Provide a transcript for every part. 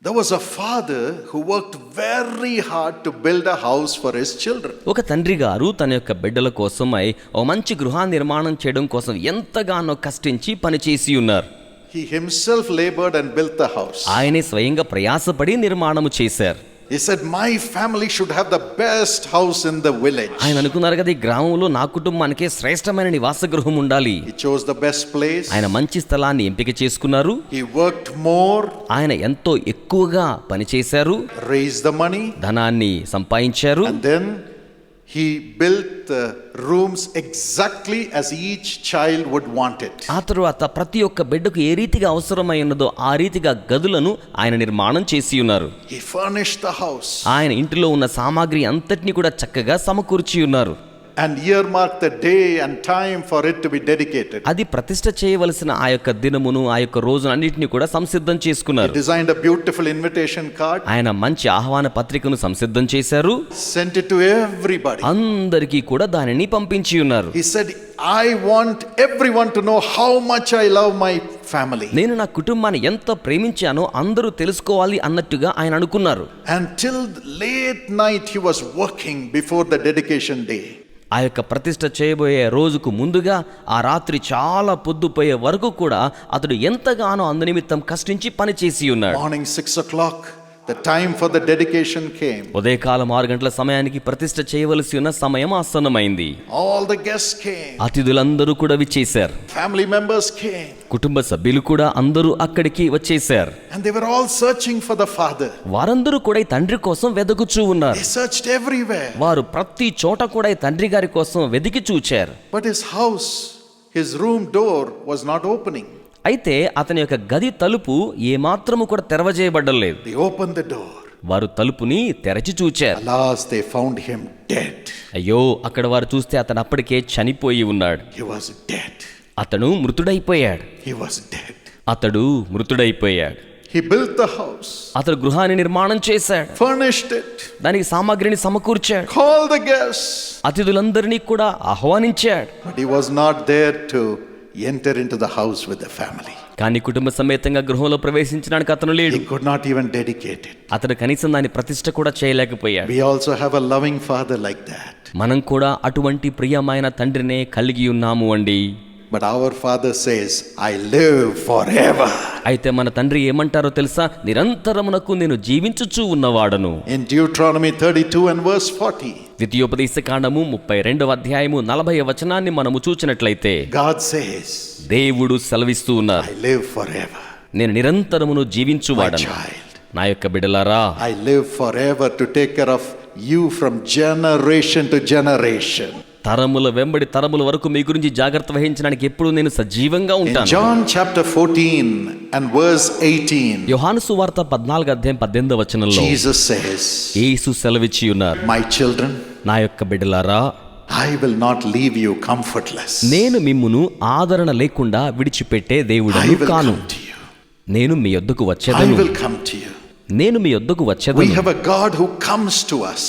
There was a father who worked very hard to build a house for his children. ఒక తండ్రి గారు తన యొక్క బిడ్డల కోసమై ఓ మంచి గృహ నిర్మాణం చేయడం కోసం ఎంతగానో కష్టించి పనిచేసి ఉన్నారు. He himself labored and built the house. ఆయనే స్వయంగా ప్రయాసపడి నిర్మాణము చేశారు. He said, my family should have the best house in the village. ఆయన అనుకున్నారు కదా, ఈ గ్రామంలో నా కుటుంబానికి శ్రేష్టమైన నివాస గృహం ఉండాలి. He chose the best place. ఆయన మంచి స్థలాన్ని ఎంపిక చేసుకున్నారు. He worked more. ఆయన ఎంతో ఎక్కువగా పనిచేశారు. Raised the money. ధనాన్ని సంపాదించారు. And then he built the rooms exactly as each child would want it. ఆ తరువాత ప్రతి ఒక్క బిడ్డకు ఏ రీతిగా అవసరమై ఉన్నదో ఆ రీతిగా గదులను ఆయన నిర్మాణం చేసి ఉన్నారు. He furnished the house. ఆయన ఇంటిలో ఉన్న సామాగ్రి అంతటిని కూడా చక్కగా సమకూర్చి ఉన్నారు. And earmarked the day and time for it to be dedicated. అది ప్రతిష్ఠ చేయవలసిన ఆ యొక్క దినమును ఆ యొక్క రోజును అన్నిటిని కూడా సంసిద్ధం చేసుకున్నారు. He designed a beautiful invitation card. ఆయన మంచి ఆహ్వాన పత్రికను సంసిద్ధం చేశారు. Sent it to everybody. అందరికీ కూడా దానిని పంపించి ఉన్నారు. He said, I want everyone to know how much I love my family. నేను నా కుటుంబాన్ని ఎంత ప్రేమించానో అందరూ తెలుసుకోవాలి అన్నట్టుగా ఆయన అనుకున్నారు. Until late night he was working before the dedication day. ఆ యొక్క ప్రతిష్ఠ చేయబోయే రోజుకు ముందుగా ఆ రాత్రి చాలా పొద్దుపోయే వరకు కూడా అతడు ఎంతగానో అందునిమిత్తం కష్టించి పనిచేసి ఉన్నాడు. Morning 6 o'clock, the time for the dedication came. ఉదయకాలం 6 గంటల సమయానికి ప్రతిష్ఠ చేయవలసి ఉన్న సమయం ఆసన్నమైంది. All the guests came. అతిథులందరూ కూడా విచ్చేశారు. Family members came. కుటుంబ సభ్యులు కూడా అందరూ అక్కడికి వచ్చేశారు. And they were all searching for the father. వారందరూ కూడా ఈ తండ్రి కోసం వెదుకుచూ ఉన్నారు. They searched everywhere. వారు ప్రతి చోట కూడా ఈ తండ్రి గారి కోసం వెదికి చూచారు. But his house, his room door was not opening. అయితే అతని యొక్క గది తలుపు ఏమాత్రము కూడా తెరవజేయబడలేదు. They opened the door. వారు తలుపుని తెరచి చూచారు. Alas, they found him dead. అయ్యో, అక్కడ వారు చూస్తే అతను అప్పటికే చనిపోయి ఉన్నాడు. He was dead. అతను మృతుడైపోయాడు. He was dead. అతడు మృతుడైపోయాడు. He built the house. అతడు గృహాన్ని నిర్మాణం చేశాడు. Furnished it. దానికి సామాగ్రిని సమకూర్చాడు. Called the guests. అతిథులందరినీ కూడా ఆహ్వానించాడు. But he was not there to enter into the house with the family. కానీ కుటుంబ సమేతంగా గృహంలో ప్రవేశించడానికి అతను లేడు. He could not even dedicate it. అతడు కనీసం దాని ప్రతిష్ఠ కూడా చేయలేకపోయాడు. We also have a loving father like that. మనం కూడా అటువంటి ప్రియమైన తండ్రినే కలిగి ఉన్నాము అండి. But our father says, I live forever. అయితే మన తండ్రి ఏమంటారో తెలుసా? నిరంతరమునకు నేను జీవించుచూ ఉన్నవాడను. In Deuteronomy 32 and verse 40. ద్వితీయోపదేశ కాండము 32వ అధ్యాయము 40వ వచనాన్ని మనము చూచినట్లయితే God says, దేవుడు సెలవిస్తూ ఉన్నారు, I live forever. నేను నిరంతరమును My జీవించువాడను. child. నా యొక్క బిడ్డలారా, I live forever to take care of you from generation to generation. తరముల వెంబడి తరముల వరకు మీ గురించి జాగ్రత్త వహించడానికి ఎప్పుడు నేను సజీవంగా In ఉంటాను. John chapter 14 and verse 18. యోహాను సువార్త 14వ అధ్యాయం 18వ వచనంలో Jesus says, యేసు సెలవిచ్చి ఉన్నారు, my children, నా యొక్క బిడ్డలారా, I will not leave you comfortless. నేను మిమ్మును ఆదరణ లేకుండా విడిచిపెట్టే I దేవుడను will కాను. come to you. నేను మీ యొద్దకు I వచ్చేదను. will come to you. నేను మీ యొద్దకు We వచ్చేదను. have a God who comes to us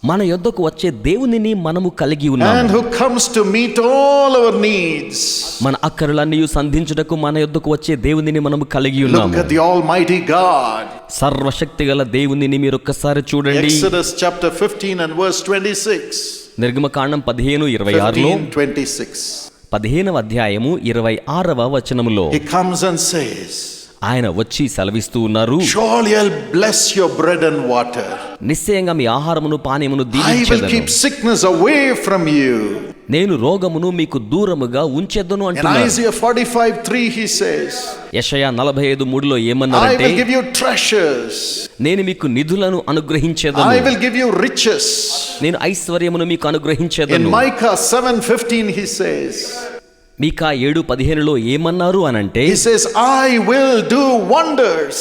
మన యొద్దకు వచ్చే దేవునిని మనము కలిగి ఉన్నాము. and who comes to meet all our needs. మన అక్కరలన్నీ సంధించుటకు మన యొద్దకు వచ్చే దేవునిని మనము కలిగి Look ఉన్నాము. at the Almighty God. సర్వశక్తిగల దేవునిని మీరు ఒక్కసారి చూడండి. Exodus chapter 15 and verse 26. నిర్గమకాండం 15:26లో 15:26. 15వ అధ్యాయము 26వ వచనములో He comes and says, ఆయన వచ్చి సెలవిస్తూ ఉన్నారు, surely I'll bless your bread and water. నిశ్చయంగా మీ ఆహారమును పానీయమును I will దీవించెదను. keep sickness away from you. నేను రోగమును మీకు దూరముగా ఉంచెదను In అంటున్నారు. Isaiah 45:3 he says, యెషయా 45:3లో I ఏమన్నారంటే, will give you treasures. నేను మీకు నిధులను I అనుగ్రహించెదను. will give you riches. నేను ఐశ్వర్యమును మీకు In అనుగ్రహించెదను. Micah 7:15 he says, మీకా 7:15లో ఏమన్నారు అనంటే, he says, I will do wonders.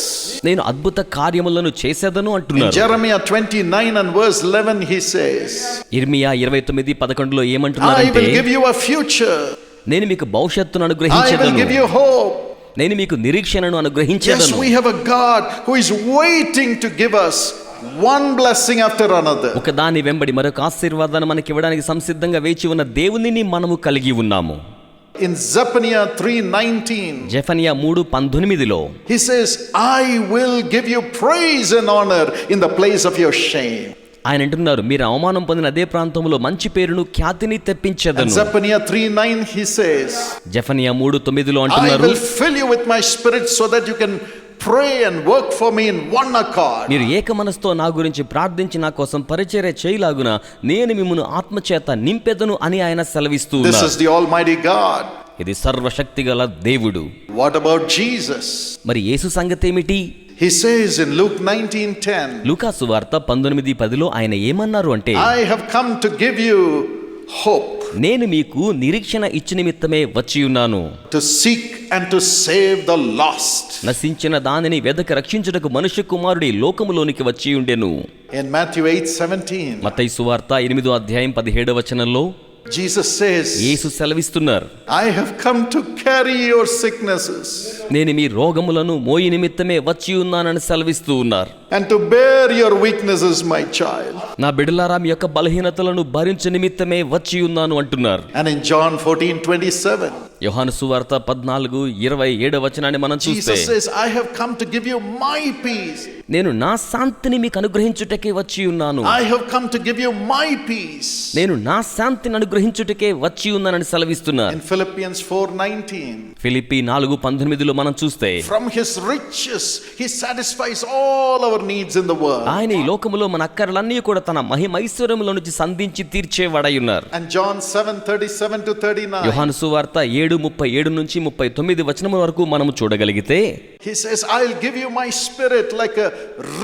నేను అద్భుత కార్యములను చేసేదను In అంటున్నారు. Jeremiah 29 and verse 11 he says, ఇర్మియా 29:11లో I ఏమంటున్నారంటే, will give you a future. నేను మీకు భవిష్యత్తును I will అనుగ్రహించెదను. give you hope. నేను మీకు నిరీక్షణను Yes, అనుగ్రహించెదను. we have a God who is waiting to give us one blessing after another. ఒక దాని వెంబడి మరొక ఆశీర్వాదాన్ని మనకి ఇవ్వడానికి సంసిద్ధంగా వేచి ఉన్న దేవునిని మనము కలిగి ఉన్నాము. In Zephaniah 3:19, Zephaniah 3:19లో he says, I will give you praise and honor in the place of your shame. ఆయన అంటున్నారు, మీరు అవమానం పొందిన అదే ప్రాంతంలో మంచి పేరును ఖ్యాతిని And తెప్పించెదను. Zephaniah 3:9 he says, Zephaniah 3:9లో I అంటున్నారు, will fill you with my spirit so that you can pray and work for me in one accord. మీరు ఏక మనసుతో నా గురించి ప్రార్థించి నా కోసం పరిచర్య చేయలాగున నేను మిమ్మును ఆత్మచేత నింపెదను అని ఆయన సెలవిస్తూ This ఉన్నారు. is the Almighty God. ఇది సర్వశక్తిగల దేవుడు. What about Jesus? మరి యేసు సంగతి ఏమిటి? He says in Luke 19:10, లూకా సువార్త 19:10లో ఆయన ఏమన్నారు అంటే, I have come to give you hope, నేను మీకు నిరీక్షణ ఇచ్చు నిమిత్తమే వచ్చి ఉన్నాను. to seek and to save the lost. నశించిన దానిని వెదక రక్షించుటకు మనుష్య కుమారుడి లోకములోనికి వచ్చి ఉండెను. In Matthew 8:17, మత్తయి సువార్త 8:17 Jesus says, Yesu సెలవిస్తున్నారు, I have come to carry your sicknesses నేను మీ రోగములను మోయి నిమిత్తమే వచ్చి ఉన్నానని సెలవిస్తూ ఉన్నారు. and to bear your weaknesses, my child. నా బిడ్డలారా, మీ యొక్క బలహీనతలను భరించు నిమిత్తమే వచ్చి ఉన్నాను అంటున్నారు. And in John 14:27, యోహాను సువార్త 14:27 మనం చూస్తే, Jesus says, I have come to give you my peace. నేను నా శాంతిని మీకు అనుగ్రహించుటకే వచ్చి ఉన్నాను. I have come to give you my peace. నేను నా శాంతిని అనుగ్రహించుటకే వచ్చి ఉన్నానని సెలవిస్తున్నారు. In Philippians 4:19, ఫిలిప్పీ 4:19 మనం చూస్తే, from his riches he satisfies all our needs in the world. ఆయన ఈ లోకములో మన అక్కరలన్నీ కూడా తన మహిమైశ్వర్యములో నుంచి సంధించి తీర్చేవాడై ఉన్నారు. And John 7:37-39, యోహాను సువార్త 7:37-39 వరకు మనము చూడగలిగితే, he says, I'll give you my spirit like a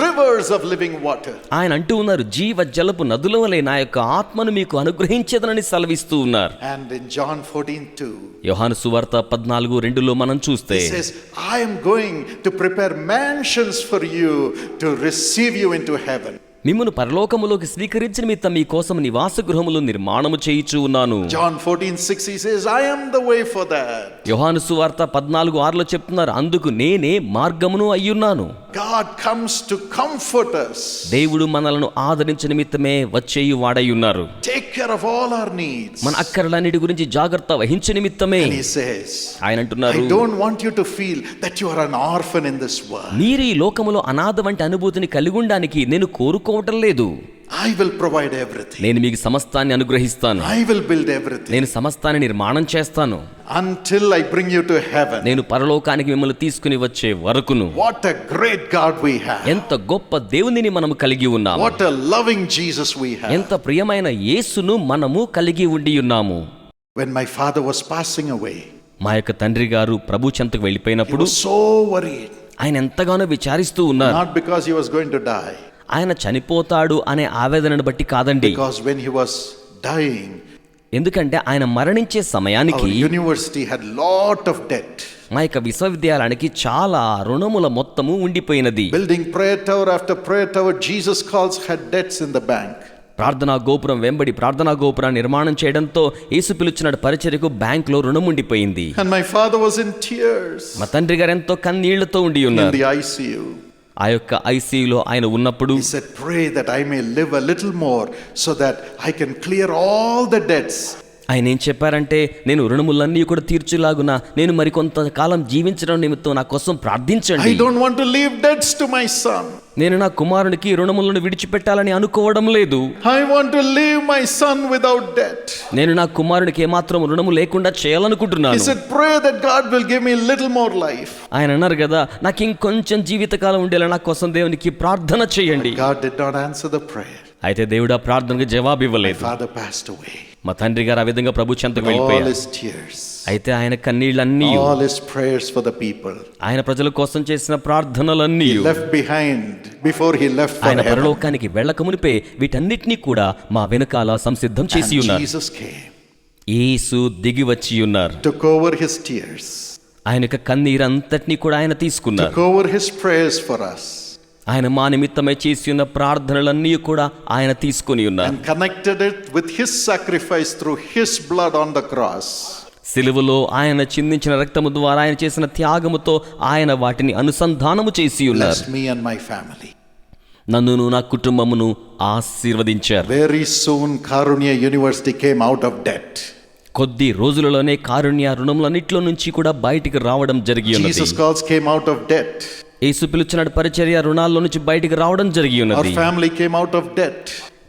rivers of living water. ఆయన అంటూ ఉన్నారు, జీవ జలపు నదుల వలె నా యొక్క ఆత్మను మీకు అనుగ్రహించేదనని సెలవిస్తూ ఉన్నారు. And in John 14:2, యోహాను సువార్త 14:2 మనం చూస్తే, he says, I am going to prepare mansions for you to receive you into heaven. మిమ్మును పరలోకములోకి స్వీకరించిన నిమిత్తం మీ కోసం నివాస గృహములు నిర్మాణము చేయుచు ఉన్నాను. John 14:6 he says, I am the way for that. యోహాను సువార్త 14:6 చెప్తున్నారు, అందుకు నేనే మార్గమును అయ్యున్నాను. God comes to comfort us, దేవుడు మనలను ఆదరించే నిమిత్తమే వచ్చేయు వాడై ఉన్నారు. take care of all our needs. మన అక్కరలన్నిటి గురించి జాగ్రత్త వహించే నిమిత్తమే. And he says, ఆయన అంటున్నారు, I don't want you to feel that you are an orphan in this world. మీరు ఈ లోకములో అనాథ వంటి అనుభూతిని కలిగి ఉండడానికి నేను కోరుకోవటం లేదు. I will provide everything. నేను మీకు సమస్తాన్ని అనుగ్రహిస్తాను. I will build everything నేను సమస్తాన్ని నిర్మాణం చేస్తాను until I bring you to heaven. నేను పరలోకానికి మిమ్మల్ని తీసుకుని వచ్చే వరకును. What a great God we have. ఎంత గొప్ప దేవునిని మనము కలిగి ఉన్నాము. What a loving Jesus we have. ఎంత ప్రియమైన యేసును మనము కలిగి ఉండి ఉన్నాము. When my father was passing away, మా యొక్క తండ్రి గారు ప్రభు చెంతకు he వెళ్ళిపోయినప్పుడు was so worried. ఆయన ఎంతగానో విచారిస్తూ ఉన్నారు. Not because he was going to die, ఆయన చనిపోతాడు అనే ఆవేదనను బట్టి కాదండి. because when he was dying, ఎందుకంటే ఆయన మరణించే our సమయానికి university had lot of debt. మా యొక్క విశ్వవిద్యాలయానికి చాలా రుణముల మొత్తము ఉండిపోయినది. Building prayer tower after prayer tower, Jesus calls, had debts in the bank. ప్రార్థనా గోపురం వెంబడి ప్రార్థనా గోపురాన్ని నిర్మాణం చేయడంతో యేసు పిలుచున్న పరిచర్యకు బ్యాంకులో రుణం ఉండిపోయింది. And my father was in tears మా తండ్రి గారు ఎంతో కన్నీళ్లతో ఉండి in ఉన్నారు. the ICU. ఆ యొక్క ఐసీయూలో ఆయన ఉన్నప్పుడు He said, pray that I may live a little more so that I can clear all the debts. ఆయన ఏం చెప్పారంటే, నేను రుణములన్నీ కూడా తీర్చులాగున నేను మరికొంతకాలం జీవించడం నిమిత్తం నా కోసం ప్రార్థించండి. I don't want to leave debts to my son. నేను నా కుమారునికి రుణములను విడిచిపెట్టాలని అనుకోవడం లేదు. I want to leave my son without debt. నేను నా కుమారునికి ఏమాత్రం రుణము లేకుండా He చేయాలనుకుంటున్నాను. said, pray that God will give me a little more life. ఆయన అన్నారు కదా, నాకు ఇంకొంచెం జీవితకాలం ఉండేలా నా కోసం దేవునికి ప్రార్థన చేయండి. God did not answer the prayer. అయితే దేవుడు ఆ ప్రార్థనకు జవాబు My ఇవ్వలేదు. father passed away. మా తండ్రి గారు ఆ విధంగా ప్రభు చెంతకు All వెళ్ళిపోయారు. his tears, అయితే ఆయన కన్నీళ్ళన్నీ, all his prayers for the people, ఆయన ప్రజల కోసం చేసిన ప్రార్థనలన్నీ he left behind before he left for ఆయన heaven. పరలోకానికి వెళ్ళక మునిపే వీటన్నిటినీ కూడా మా వెనకాల సంసిద్ధం చేసి And ఉన్నారు. Jesus came, యేసు దిగి వచ్చి ఉన్నారు. took over his tears, ఆయన యొక్క కన్నీరంతటినీ కూడా ఆయన తీసుకున్నారు. took over his prayers for us, ఆయన మా నిమిత్తమై చేసి ఉన్న ప్రార్థనలన్నీ కూడా ఆయన తీసుకొని ఉన్నారు. and connected it with his sacrifice through his blood on the cross. సిలువలో ఆయన చిందించిన రక్తము ద్వారా ఆయన చేసిన త్యాగముతో ఆయన వాటిని అనుసంధానము చేసి ఉన్నారు. Blessed me and my family. నన్నును నా కుటుంబమును ఆశీర్వదించారు. Very soon Karunya University came out of debt. కొద్ది రోజులలోనే కారుణ్య రుణములన్నిట్లో నుంచి కూడా బయటికి రావడం జరిగి ఉన్నది. Jesus calls came out of debt. యేసు పిలుచున్నాడు పరిచర్య రుణాల్లో నుంచి బయటికి రావడం జరిగి Our ఉన్నది. family came out of debt.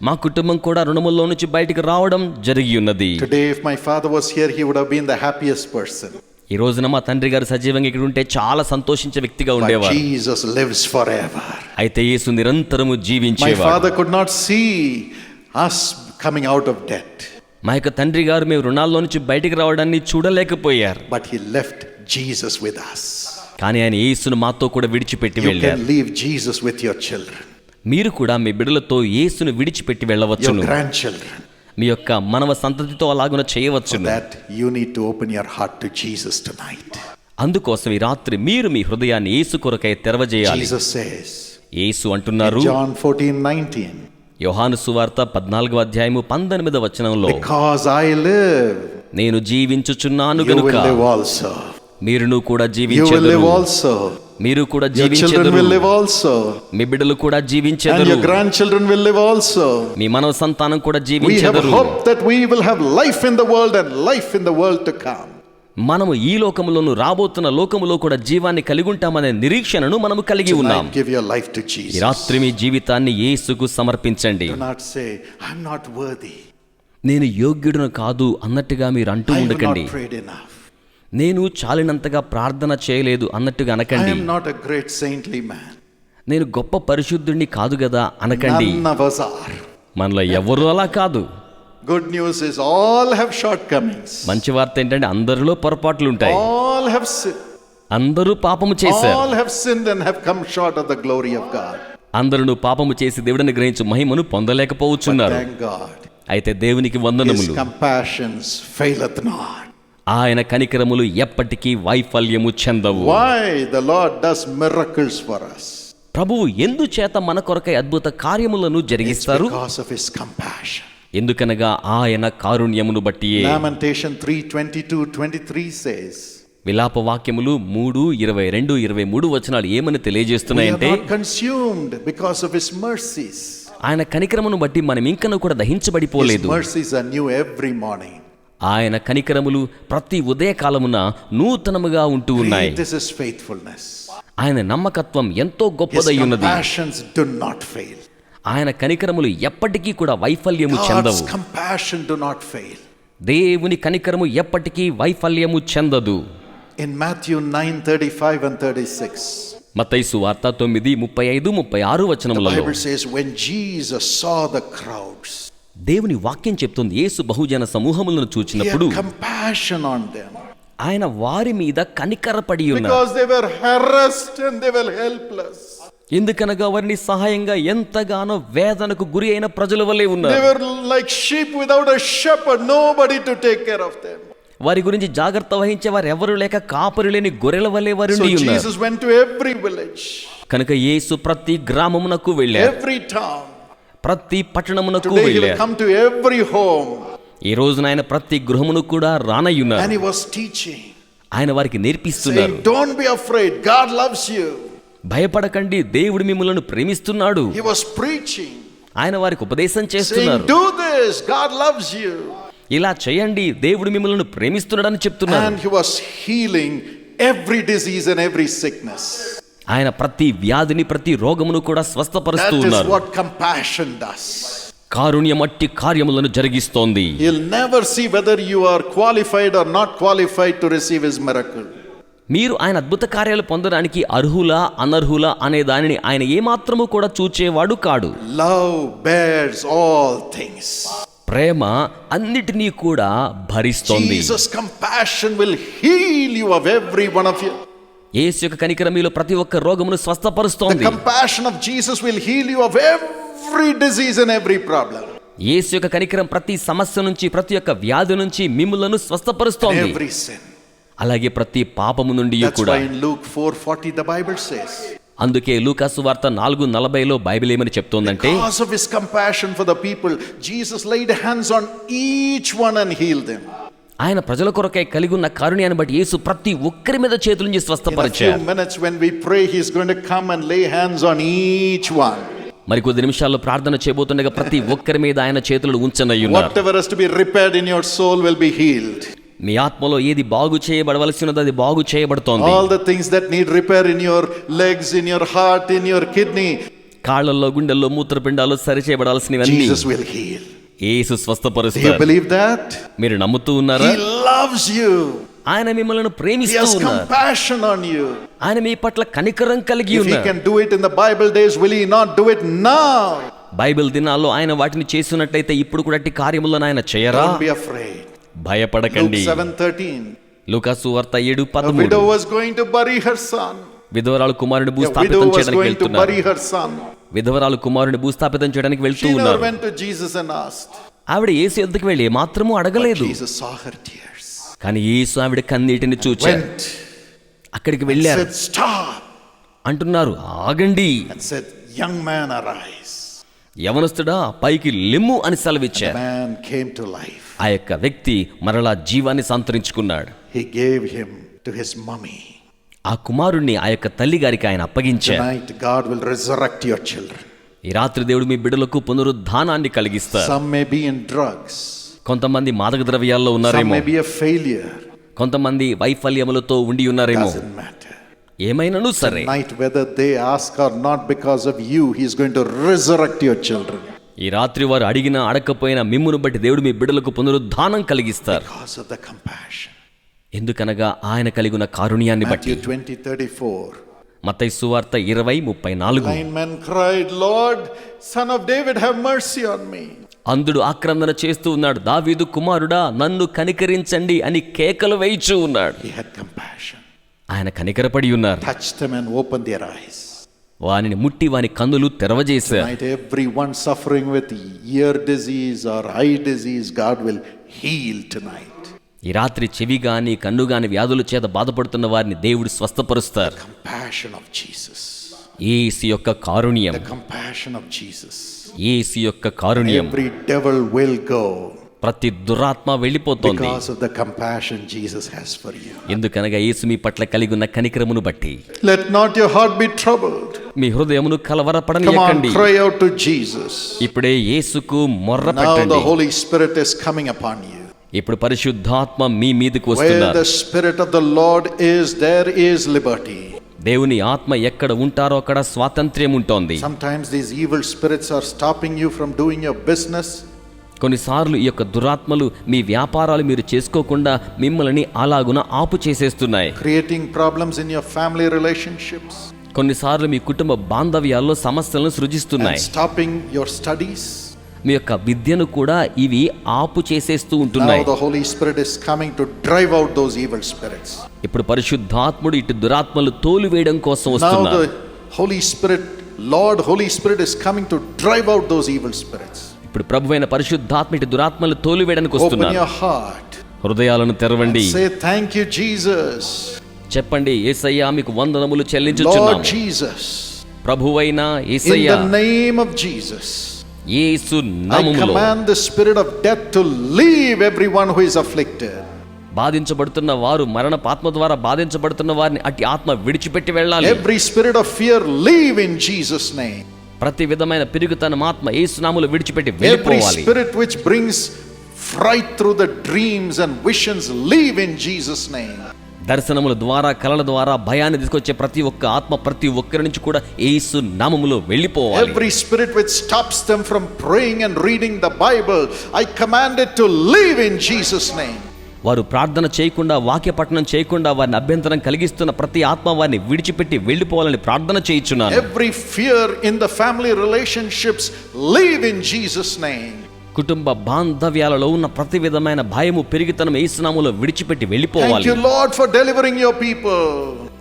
మా కుటుంబం కూడా రుణముల్లో నుంచి బయటికి రావడం జరిగి ఉన్నది. Today if my father was here, he would have been the happiest person. ఈ రోజున మా తండ్రి గారు సజీవంగా ఇక్కడ ఉంటే చాలా సంతోషించే వ్యక్తిగా But ఉండేవారు. Jesus lives forever. అయితే యేసు నిరంతరము My జీవించేవాడు. father could not see us coming out of debt, మా యొక్క తండ్రి గారు మేము రుణాల్లో నుంచి బయటికి రావడాన్ని చూడలేకపోయారు. but he left Jesus with us. కానీ ఆయన యేసును మాతో కూడా విడిచిపెట్టి You వెళ్ళారు. can leave Jesus with your children, మీరు కూడా మీ బిడ్డలతో యేసును విడిచిపెట్టి your వెళ్ళవచ్చును. grandchildren. మీ యొక్క మనవ సంతతితో అలాగున For చేయవచ్చును. that you need to open your heart to Jesus tonight. అందుకోసం ఈ రాత్రి మీరు మీ హృదయాన్ని యేసు కొరకై తెరవజేయాలి. Jesus says యేసు అంటున్నారు John 14:19, యోహాను సువార్త 14వ అధ్యాయము 19వ వచనంలో, because I live, నేను జీవించుచున్నాను you గనుక will live also. మీరును కూడా You will జీవించెదరు. live also. మీరు కూడా Your children జీవించెదరు. will live also. మీ బిడ్డలు కూడా And జీవించెదరు. your grandchildren will live also. మీ మనవ సంతానం కూడా We have జీవించెదరు. hope that we will have life in the world and life in the world to come. మనము ఈ లోకములోను రాబోతున్న లోకములో కూడా జీవాన్ని కలిగి ఉంటామనే నిరీక్షణను మనము కలిగి ఉన్నాం. Tonight, give your life to ఈ Jesus. రాత్రి మీ జీవితాన్ని యేసుకు సమర్పించండి. Do not say, I'm not worthy. నేను యోగ్యుడును కాదు అన్నట్టుగా మీరు అంటూ I have ఉండకండి. not prayed enough. నేను చాలినంతగా ప్రార్థన చేయలేదు అన్నట్టుగా I అనకండి. am not a great saintly man. నేను గొప్ప పరిశుద్ధుడిని కాదు కదా అనకండి. None of us are. మనలో ఎవరు అలా కాదు. Good news is all have shortcomings. మంచి వార్త ఏంటంటే అందరిలో పొరపాట్లు ఉంటాయి. All have sinned. అందరూ పాపము చేశారు. All have sinned and have come short of the glory of God. అందరూ పాపము చేసి దేవుడిని గ్రహించు మహిమను But పొందలేకపోవచ్చున్నారు. thank God. అయితే దేవునికి His వందనములు. compassions faileth not. ఆయన కనికరములు ఎప్పటికీ వైఫల్యము చెందవు. Why the Lord does miracles for us? ప్రభువు ఎందుచేత మన కొరకై అద్భుత కార్యములను It's జరిగిస్తారు? because of His compassion. ఎందుకనగా ఆయన కారుణ్యమును బట్టియే. Lamentation 3:22-23 says, విలాప వాక్యములు 3:22-23 వచనాలు ఏమని we are తెలియజేస్తున్నాయంటే, not consumed because of His mercies. ఆయన కనికరమును బట్టి మనం ఇంకను కూడా His దహించబడిపోలేదు. mercies are new every morning. ఆయన కనికరములు ప్రతి ఉదయకాలమున నూతనముగా ఉంటూ ఉన్నాయి. Great is His faithfulness. ఆయన నమ్మకత్వం ఎంతో His గొప్పదై ఉన్నది. compassions do not fail. ఆయన కనికరములు ఎప్పటికీ కూడా వైఫల్యము God's చెందవు. compassion do not fail. దేవుని కనికరము ఎప్పటికీ వైఫల్యము చెందదు. In Matthew 9:35 and 36, మత్తయి సువార్త 9:35-36 the వచనములలో Bible says, when Jesus saw the crowds, దేవుని వాక్యం చెప్తుంది, యేసు బహుజన సమూహములను He చూచినప్పుడు had compassion on them ఆయన వారి మీద కనికరపడి ఉన్నారు. because they were harassed and they were helpless. ఎందుకనగా వారిని సహాయంగా ఎంతగానో వేదనకు గురి అయిన ప్రజల వలె They ఉన్నారు. were like sheep without a shepherd, nobody to take care of them. వారి గురించి జాగ్రత్త వహించే వారు ఎవరు లేక కాపరి లేని గొర్రెల వలె వారు So ఉన్నారు. Jesus went to every village, కనుక యేసు ప్రతి గ్రామమునకు వెళ్ళారు, every town. ప్రతి పట్టణమునకు Today He will వెళ్ళారు. come to every home. ఈ రోజున ఆయన ప్రతి గృహమును కూడా And రానయ్యున్నారు. He was teaching, ఆయన వారికి నేర్పిస్తున్నారు. saying, don't be afraid, God loves you. భయపడకండి, దేవుడు మిమ్మల్ని ప్రేమిస్తున్నాడు. He was preaching, ఆయన వారికి ఉపదేశం saying, చేస్తున్నారు. do this, God loves you. ఇలా చేయండి, దేవుడు మిమ్మల్ని ప్రేమిస్తున్నాడని చెప్తున్నారు. And He was healing every disease and every sickness. ఆయన ప్రతి వ్యాధిని ప్రతి రోగమును కూడా That స్వస్థపరుస్తూ is ఉన్నారు. what compassion does. కారుణ్యమట్టి కార్యములను జరిగిస్తోంది. He'll never see whether you are qualified or not qualified to receive His miracle. మీరు ఆయన అద్భుత కార్యాలు పొందడానికి అర్హులా అనర్హులా అనే దానిని ఆయన ఏమాత్రము కూడా చూచేవాడు కాడు. Love bears all things. ప్రేమ అన్నిటినీ కూడా భరిస్తోంది. Jesus' compassion will heal you of every one of you. యేసు యొక్క కనికరం మీలో ప్రతి ఒక్క రోగమును The స్వస్థపరుస్తోంది. compassion of Jesus will heal you of every disease and every problem. యేసు యొక్క కనికరం ప్రతి సమస్య నుంచి ప్రతి ఒక్క వ్యాధి నుంచి మిమ్ములను స్వస్థపరుస్తోంది. Every sin. అలాగే ప్రతి పాపము నుండి That's కూడా. why in Luke 4:40 the Bible says, అందుకే లూకాసు వార్త 4:40లో బైబిల్ ఏమని చెప్తోందంటే, because of His compassion for the people, Jesus laid hands on each one and healed them. ఆయన ప్రజల కొరకై కలిగి ఉన్న కారుణ్యాన్ని బట్టి యేసు ప్రతి ఒక్కరి మీద చేతులుంచి In a few స్వస్థపరిచారు. minutes when we pray, He's going to come and lay hands on each one. మరికొద్ది నిమిషాల్లో ప్రార్థన చేయబోతుండగా ప్రతి ఒక్కరి మీద ఆయన చేతులు ఉంచనయ్యున్నారు. Whatever has to be repaired in your soul will be healed. మీ ఆత్మలో ఏది బాగు చేయబడవలసినదో అది బాగు చేయబడుతోంది. All the things that need repair in your legs, in your heart, in your kidney, కాళ్ళల్లో, గుండెల్లో, మూత్రపిండాలు సరి చేయబడాల్సినవన్నీ Jesus will heal. Yesu Do you స్వస్థపరుస్తారు. believe that? మీరు నమ్ముతూ ఉన్నారా? He loves you. ఆయన మిమ్మల్ని He ప్రేమిస్తూ has ఉన్నారు. compassion on you. ఆయన మీ పట్ల కనికరం కలిగి If he ఉన్నారు. can do it in the Bible days, will he not do it now? Bible దినాల్లో ఆయన వాటిని చేస్తున్నట్లయితే ఇప్పుడు కూడా అట్టి కార్యములను ఆయన చేయరా? Don't be afraid. భయపడకండి. Luke 7:13. లూకాసు వార్త A 7:13. widow was going to bury her son. విధవరాలు కుమారుని A భూస్థాపితం widow was చేయడానికి going to వెళ్తున్నారు. bury her son. విధవరాలు కుమారుని భూస్థాపితం చేయడానికి వెళ్తూ She never ఉన్నారు. went to Jesus and asked. ఆవిడ యేసు యొద్దకు వెళ్ళి మాత్రము అడగలేదు. Jesus saw her tears. కానీ యేసు ఆవిడ కన్నీటిని చూచారు. Went. అక్కడికి వెళ్ళారు. Said, "Stop." అంటున్నారు, ఆగండి. And said, "Young man, arise." యవనస్తుడా పైకి లెమ్ము అని The సెలవిచ్చారు. man came to life. ఆ యొక్క వ్యక్తి మరలా జీవాన్ని సంతరించుకున్నాడు. He gave him to his mummy. ఆ కుమారుణ్ణి ఆ యొక్క తల్లి గారికి ఆయన అప్పగించారు. Tonight, God will resurrect your children. ఈ రాత్రి దేవుడు మీ బిడ్డలకు పునరుద్ధానాన్ని కలిగిస్తారు. Some may be in drugs. కొంతమంది మాదక ద్రవ్యాల్లో Some ఉన్నారేమో, may be a failure. కొంతమంది వైఫల్యములతో ఉండి ఉన్నారేమో. Doesn't matter. ఏమైనాను సరే, Tonight, whether they ask or not, because of you, He is going to resurrect your children. ఈ రాత్రి వారు అడిగినా అడగకపోయినా మిమ్మును బట్టి దేవుడు మీ బిడ్డలకు పునరుద్ధానం కలిగిస్తారు. Because of the compassion. ఎందుకనగా ఆయన కలిగిన కారుణ్యాన్ని బట్టి. Matthew 20:34. మత్తయి సువార్త 20:34. Blind men cried, "Lord, Son of David, have mercy on me." అంధుడు ఆక్రందన చేస్తూ ఉన్నాడు, దావీదు కుమారుడా నన్ను కనికరించండి అని కేకలు వేయిచూ ఉన్నాడు. He had compassion. ఆయన కనికరపడి ఉన్నారు. Touched them and opened their eyes. వానిని ముట్టి వాని కన్నులు తెరవజేశారు. Tonight, everyone suffering with ear disease or eye disease, God will heal tonight. ఈ రాత్రి చెవి గాని కన్ను గాని వ్యాధుల చేత బాధపడుతున్న వారిని దేవుడు స్వస్థపరుస్తారు. Compassion of Jesus. యేసు యొక్క కారుణ్యం, The compassion of Jesus. యేసు యొక్క కారుణ్యం. Every devil will go ప్రతి దురాత్మ వెళ్ళిపోతోంది. because of the compassion Jesus has for you. ఎందుకనగా యేసు మీ పట్ల కలిగి ఉన్న కనికరమును బట్టి. Let not your heart be troubled. మీ హృదయమును Come on, కలవరపడనీయకండి. cry out to Jesus. ఇప్పుడే యేసుకు మొర్ర Now పెట్టండి. the Holy Spirit is coming upon you. ఇప్పుడు పరిశుద్ధాత్మ మీ మీదకు Where వస్తున్నారు. the Spirit of the Lord is, there is liberty. దేవుని ఆత్మ ఎక్కడ ఉంటారో అక్కడ స్వాతంత్ర్యం ఉంటోంది. Sometimes these evil spirits are stopping you from doing your business. కొన్నిసార్లు ఈ యొక్క దురాత్మలు మీ వ్యాపారాలు మీరు చేసుకోకుండా మిమ్మల్ని అలాగున ఆపు చేసేస్తున్నాయి. Creating problems in your family relationships. కొన్నిసార్లు మీ కుటుంబ బాంధవ్యాల్లో సమస్యలను And సృజిస్తున్నాయి. stopping your studies. మీ యొక్క విద్యను కూడా ఇవి ఆపు చేసేస్తూ Now ఉంటున్నాయి. the Holy Spirit is coming to drive out those evil spirits. ఇప్పుడు పరిశుద్ధాత్ముడు ఇటు దురాత్మలు తోలివేయడం కోసం Now వస్తున్నారు. the Holy Spirit, Lord Holy Spirit is coming to drive out those evil spirits. ఇప్పుడు ప్రభువైన పరిశుద్ధాత్మ ఇటు దురాత్మలు తోలివేయడానికి Open వస్తున్నారు. your heart. హృదయాలను తెరవండి. Say, "Thank you, Jesus." చెప్పండి, యేసయ్యా మీకు వందనములు Lord చెల్లించుచున్నాము. Jesus. ప్రభువైన In Yesayya, the name of Jesus. Yesu I నామములో command the spirit of death to leave everyone who is afflicted. బాధించబడుతున్న వారు మరణపాత్మ ద్వారా బాధించబడుతున్న వారిని అట్టి ఆత్మ విడిచిపెట్టి వెళ్ళాలి. Every spirit of fear leave in Jesus' name. ప్రతి విధమైన పిరుగుతనం ఆత్మ యేసు నామములో విడిచిపెట్టి Every వెళ్ళిపోవాలి. spirit which brings fright through the dreams and visions leave in Jesus' name. దర్శనముల ద్వారా కలల ద్వారా భయాన్ని తీసుకొచ్చే ప్రతి ఒక్క ఆత్మ ప్రతి ఒక్కరి నుంచి కూడా యేసు నామములో వెళ్ళిపోవాలి. Every spirit which stops them from praying and reading the Bible, I command it to leave in Jesus' name. వారు ప్రార్థన చేయకుండా వాక్య పఠనం చేయకుండా వారిని అభ్యంతరం కలిగిస్తున్న ప్రతి ఆత్మ వారిని విడిచిపెట్టి వెళ్ళిపోవాలని ప్రార్థన చేయించున్నాను. Every fear in the family relationships leave in Jesus' name. కుటుంబ బాంధవ్యాలలో ఉన్న ప్రతి విధమైన భయము పెరిగితనం యేసు నామములో విడిచిపెట్టి Thank వెళ్ళిపోవాలి. you, Lord, for delivering your people.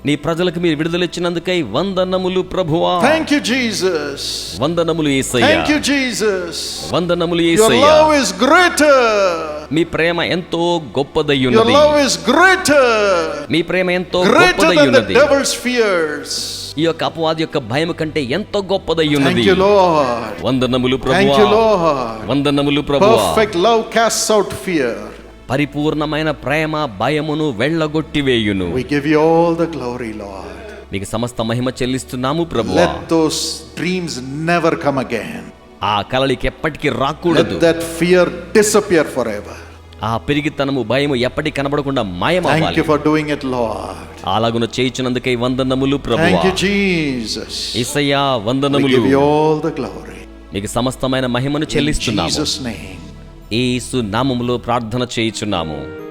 నీ ప్రజలకు మీరు విడుదల ఇచ్చినందుకై వందనములు ప్రభువా. Thank you, Jesus. వందనములు యేసయ్యా. Thank you, Jesus. వందనములు Your Yesayya. love is greater. మీ ప్రేమ ఎంతో Your గొప్పదయ్యున్నది. love is greater. మీ ప్రేమ ఎంతో Greater than the గొప్పదయ్యున్నది. devil's fears. ఈ యొక్క అపవాది యొక్క భయం కంటే ఎంతో గొప్పదయ్యున్నది. Thank you, Lord. వందనములు Thank ప్రభువా. you, Lord. వందనములు ప్రభువా. Perfect love casts out fear. పరిపూర్ణమైన ప్రేమ భయమును వెళ్ళగొట్టివేయును. We give you all the glory, Lord. మీకు సమస్త మహిమ చెల్లిస్తున్నాము ప్రభువా. Let those dreams never come again. ఆ కలలికి ఎప్పటికీ Let రాకూడదు. that fear disappear forever. ఆ పెరిగితనము భయము ఎప్పటికి కనబడకుండా Thank మాయమవ్వాలి. you for doing it, Lord. అలాగున చేయుచున్నందుకై వందనములు Thank ప్రభువా. you, Jesus. యేసయ్యా We వందనములు. give you all the glory. మీకు సమస్తమైన మహిమను In చెల్లిస్తున్నాము. Jesus' name. యేసు నామములో ప్రార్థన చేయుచున్నాము.